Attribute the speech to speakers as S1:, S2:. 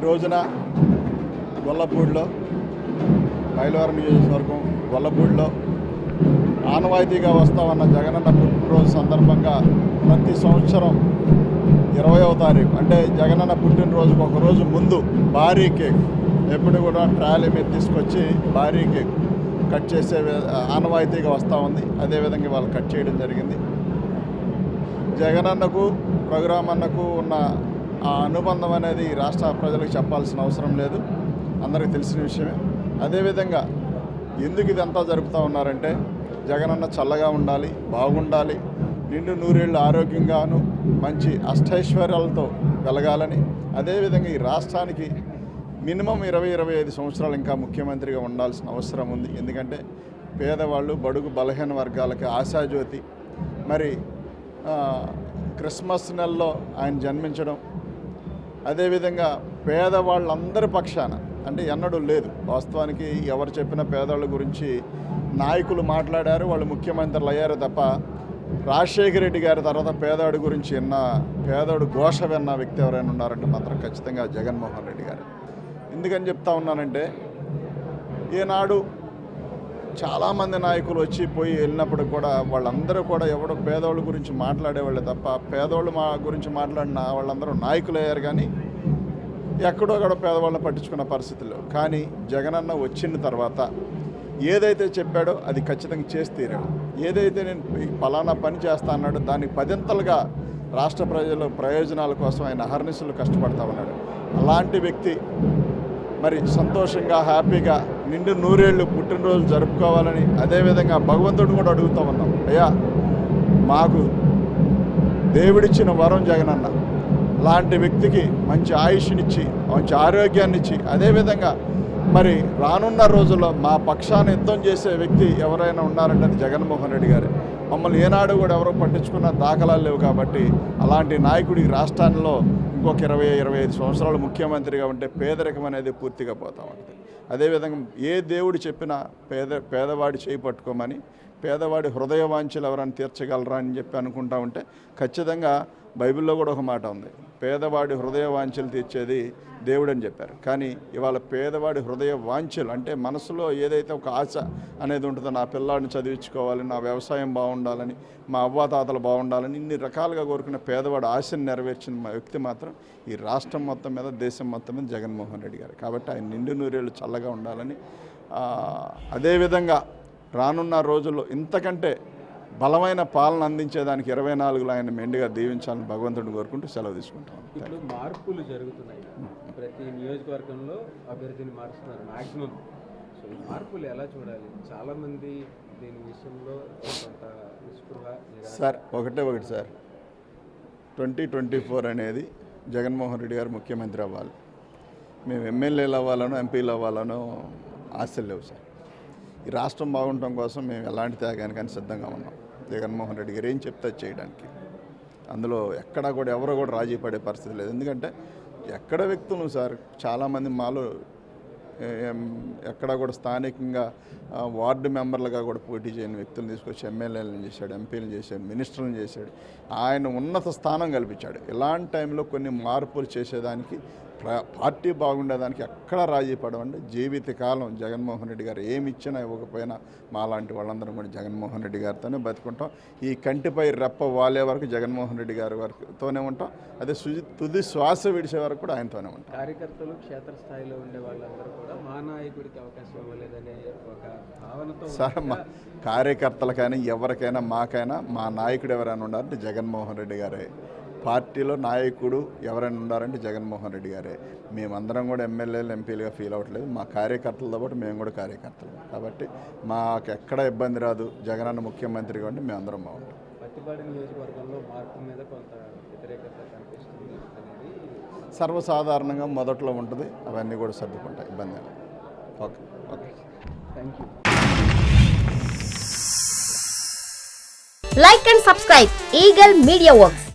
S1: రోజున గొల్లపూడిలో మైలవరం నియోజకవర్గం గొల్లపూడిలో ఆనవాయితీగా వస్తామన్న జగనన్న పుట్టినరోజు సందర్భంగా ప్రతి సంవత్సరం 20వ తారీఖు అంటే జగనన్న పుట్టినరోజుకు ఒకరోజు ముందు భారీ కేక్ ఎప్పుడు కూడా ట్రాలీ మీద తీసుకొచ్చి భారీ కేక్ కట్ చేసే ఆనవాయితీగా వస్తూ ఉంది. అదేవిధంగా వాళ్ళు కట్ చేయడం జరిగింది. జగనన్నకు ప్రోగ్రామ్ అన్నకు ఉన్న ఆ అనుబంధం అనేది రాష్ట్ర ప్రజలకు చెప్పాల్సిన అవసరం లేదు, అందరికీ తెలిసిన విషయమే. అదేవిధంగా ఎందుకు ఇదంతా జరుపుతూ ఉన్నారంటే జగనన్న చల్లగా ఉండాలి, బాగుండాలి, నిండు నూరేళ్ళు ఆరోగ్యంగాను మంచి అష్టైశ్వర్యాలతో వెలగాలని, అదేవిధంగా ఈ రాష్ట్రానికి మినిమం 20-25 సంవత్సరాలు ఇంకా ముఖ్యమంత్రిగా ఉండాల్సిన అవసరం ఉంది. ఎందుకంటే పేదవాళ్ళు, బడుగు బలహీన వర్గాలకి ఆశాజ్యోతి. మరి క్రిస్మస్ నెలలో ఆయన జన్మించడం, అదేవిధంగా పేదవాళ్ళందరి పక్షాన అంటే ఎన్నడూ లేదు. వాస్తవానికి ఎవరు చెప్పిన పేదవాళ్ళ గురించి నాయకులు మాట్లాడారు, వాళ్ళు ముఖ్యమంత్రులు అయ్యారు తప్ప రాజశేఖర రెడ్డి గారి తర్వాత పేదవాడి గురించి పేదవాడు ఘోష విన్న వ్యక్తి ఎవరైనా ఉన్నారంటే మాత్రం ఖచ్చితంగా జగన్మోహన్ రెడ్డి గారు. ఎందుకని చెప్తా ఉన్నానంటే ఈనాడు చాలామంది నాయకులు వచ్చి పోయి వెళ్ళినప్పుడు కూడా వాళ్ళందరూ కూడా ఎవడో పేదవాళ్ళ గురించి మాట్లాడేవాళ్ళే తప్ప పేదవాళ్ళు గురించి మాట్లాడిన వాళ్ళందరూ నాయకులు అయ్యారు, కానీ ఎక్కడో కూడా పేదవాళ్ళని పట్టించుకున్న పరిస్థితుల్లో. కానీ జగనన్న వచ్చిన తర్వాత ఏదైతే చెప్పాడో అది ఖచ్చితంగా చేసి తీరాడు. ఏదైతే నేను పలానా పని చేస్తా అన్నాడో దానికి 10ంతలుగా రాష్ట్ర ప్రజల ప్రయోజనాల కోసం ఆయన అహర్నిశలు కష్టపడతా ఉన్నాడు. అలాంటి వ్యక్తి మరి సంతోషంగా హ్యాపీగా నిండు నూరేళ్ళు పుట్టినరోజు జరుపుకోవాలని అదేవిధంగా భగవంతుడిని కూడా అడుగుతూ ఉన్నాం. అయ్యా మాకు దేవుడిచ్చిన వరం జగనన్న, లాంటి వ్యక్తికి మంచి ఆయుష్నిచ్చి మంచి ఆరోగ్యాన్ని ఇచ్చి అదేవిధంగా మరి రానున్న రోజుల్లో మా పక్షాన్ని యుద్ధం చేసే వ్యక్తి ఎవరైనా ఉన్నారంటే అది జగన్మోహన్ రెడ్డి గారే. మమ్మల్ని ఏనాడు కూడా ఎవరో పట్టించుకున్న దాఖలాలు లేవు. కాబట్టి అలాంటి నాయకుడికి రాష్ట్రాల్లో ఇంకొక 20-25 సంవత్సరాలు ముఖ్యమంత్రిగా ఉంటే పేదరికం అనేది పూర్తిగా పోతా ఉంటుంది. అదేవిధంగా ఏ దేవుడు చెప్పినా పేదవాడి చేయి పట్టుకోమని, పేదవాడి హృదయ వాంఛలు ఎవరైనా తీర్చగలరా అని చెప్పి అనుకుంటా ఉంటే ఖచ్చితంగా బైబిల్లో కూడా ఒక మాట ఉంది, పేదవాడి హృదయ వాంఛలు తీర్చేది దేవుడు అని చెప్పారు. కానీ ఇవాళ పేదవాడి హృదయ వాంఛలు అంటే మనసులో ఏదైతే ఒక ఆశ అనేది ఉంటుందో, నా పిల్లాడిని చదివించుకోవాలి, నా వ్యవసాయం బాగుండాలని, మా అవ్వాతాతలు బాగుండాలని ఇన్ని రకాలుగా కోరుకున్న పేదవాడు ఆశను నెరవేర్చిన వ్యక్తి మాత్రం ఈ రాష్ట్రం మొత్తం మీద, దేశం మొత్తం మీద జగన్మోహన్ రెడ్డి గారు. కాబట్టి ఆయన నిండు నూరేళ్ళు చల్లగా ఉండాలని, అదేవిధంగా రానున్న రోజుల్లో ఇంతకంటే బలమైన పాలన అందించేదానికి 24లో ఆయన మెండుగా దీవించాలని భగవంతుడిని కోరుకుంటూ సెలవు తీసుకుంటాం.
S2: ఇప్పుడు మార్పులు జరుగుతున్నాయి, ప్రతి నియోజకవర్గంలో అభ్యర్థిని మారుస్తున్నారు మ్యాక్సిమం. సో ఈ మార్పులు ఎలా చూడాలి? చాలామంది దీని విషయంలో కొంత నిస్పృహ.
S1: సార్ ఒకటి సార్, 2024 అనేది జగన్మోహన్ రెడ్డి గారు ముఖ్యమంత్రి అవ్వాలి. మేము ఎమ్మెల్యేలు అవ్వాలనో ఎంపీలు అవ్వాలనో ఆశలు లేవు సార్. ఈ రాష్ట్రం బాగుండటం కోసం మేము ఎలాంటి త్యాగానికని సిద్ధంగా ఉన్నాం. జగన్మోహన్ రెడ్డి గారు ఏం చెప్తే చేయడానికి అందులో ఎక్కడా కూడా ఎవరో కూడా రాజీ పడే పరిస్థితి లేదు. ఎందుకంటే ఎక్కడ వ్యక్తులు సార్ చాలామంది మాలో ఎక్కడా కూడా స్థానికంగా వార్డు మెంబర్లుగా కూడా పోటీ చేయని వ్యక్తులను తీసుకొచ్చి ఎమ్మెల్యేలను చేశాడు, ఎంపీలను చేశాడు, మినిస్టర్లను చేశాడు. ఆయన ఉన్నత స్థానం కల్పించాడు. ఇలాంటి టైంలో కొన్ని మార్పులు చేసేదానికి, పార్టీ బాగుండేదానికి ఎక్కడ రాజీ పడమంటే జీవితకాలం జగన్మోహన్ రెడ్డి గారు ఏమి ఇచ్చినా ఇవ్వకపోయినా మాలాంటి వాళ్ళందరం కూడా జగన్మోహన్ రెడ్డి గారితోనే బతుకుంటాం. ఈ కంటిపై రెప్ప వాలే వరకు జగన్మోహన్ రెడ్డి గారి వరకుతోనే ఉంటాం. అదే తుది శ్వాస విడిచే వరకు కూడా ఆయనతోనే ఉంటాం.
S2: కార్యకర్తలు క్షేత్రస్థాయిలో ఉండే వాళ్ళందరూ కూడా మా నాయకుడికి అవకాశం ఇవ్వలేదనే ఒక భావనతో
S1: సార్, మా కార్యకర్తలకైనా ఎవరికైనా మాకైనా మా నాయకుడు ఎవరైనా ఉండాలంటే జగన్మోహన్ రెడ్డి గారే. పార్టీలో నాయకుడు ఎవరైనా ఉన్నారంటే జగన్మోహన్ రెడ్డి గారే. మేమందరం కూడా ఎమ్మెల్యేలు ఎంపీలుగా ఫీల్ అవ్వట్లేదు. మా కార్యకర్తలతో పాటు మేము కూడా కార్యకర్తలు. కాబట్టి మాకు ఎక్కడ ఇబ్బంది రాదు. జగనన్న ముఖ్యమంత్రిగా ఉంటే మేమందరం బాగుంటాం.
S2: పత్తిపాడు నియోజకవర్గంలో మార్పు మీద కొంత వ్యతిరేకత కనిపిస్తుంది అనేది
S1: సర్వసాధారణంగా మొదట్లో ఉంటుంది. అవన్నీ కూడా సర్దుకుంటాయి, ఇబ్బంది లేదు. Okay
S2: thank you.
S3: Like and subscribe Eagle Media Works.